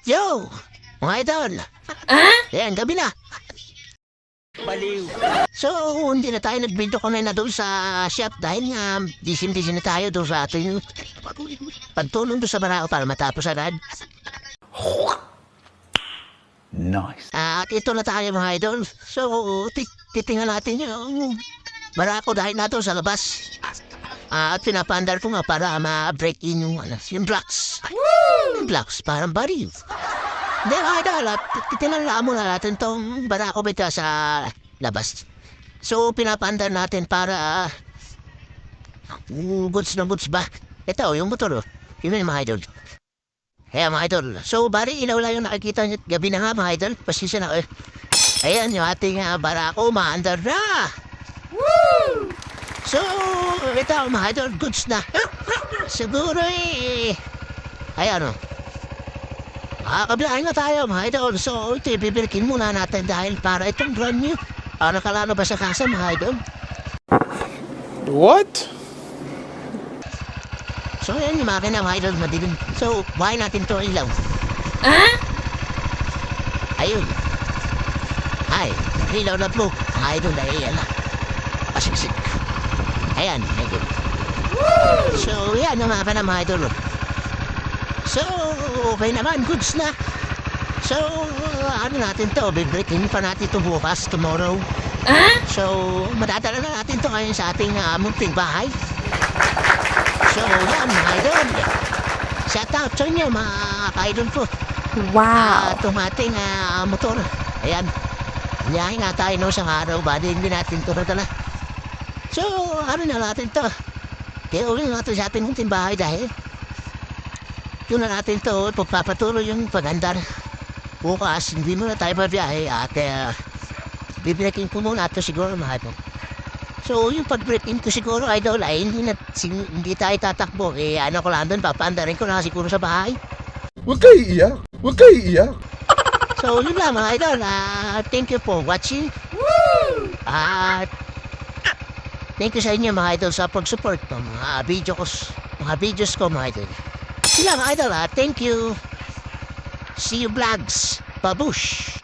Yo! Mga idol! Ayan, gabi na. Baliw. So, hindi na tayo nag-video ko na doon sa shop dahil nga disim-disim na tayo doon sa ating pagtulong doon sa Barao para matapos agad. Nice. At ito na tayo mga idol. So, titingnan natin yung Barako dahil na doon sa labas. At pinapandar ko nga para ma-break in yung blocks. Yung blocks, parang bariw. Hindi mga idol, at titinala muna natin tong Barako bita sa labas. So, pinapandar natin para goods na goods ba? Ito, yung motor. Yun yung mga idol. Kaya mga idol. So, bari ilaw lang yung nakikita nyo. Gabi na nga mga idol. Pasensya na. Ayan yung ating Barako. Maandar na. Woo! So, ito mga idol. Goods na. Siguro ayan o. Makakabiyahin na tayo mga idol. So, ito bibilikin muna natin dahil para itong brand new. Nakalano ba sa kasa mga idol? What? So, yan yung makina mga idol madilim. So, buhay natin to ilaw. Ayun. Ay, ilaw na po. Mga idol na iyan na. Pasiksik. Ayan, medyo. So, yan yung makina mga idol. So, okay naman. Goods na. So, ano natin to? Bibreakin pa natin to bukas, tomorrow. So, madadala na natin to ngayon sa ating munting bahay. So, yan mga idol. Shout out sa inyo mga ka-idol po. Wow. Itong ating motor. Ayan. Nanyahin nga tayo no isang araw. Bali hindi natin ito nadala. So, ano na natin to? Kaya ulit natin sa ating munting bahay dahil yun na natin to. Pagpapatuloy yung pagandar. Bukas, hindi muna tayo pabiyahe at bibreaking ko muna ito siguro mga idol. So, yung pag-break-in ko siguro, idol, ay hindi tayo tatakbo. Ano ko lang doon, papaandarin ko na siguro sa bahay. Huwag kayo iiyak. Huwag kayo iiyak. So, yun lang mga idol. Thank you for watching. At thank you sa inyo mga idol sa pag-support ng mga videos ko mga idol. Yun lang mga idol. Thank you. See you vlogs. Babush.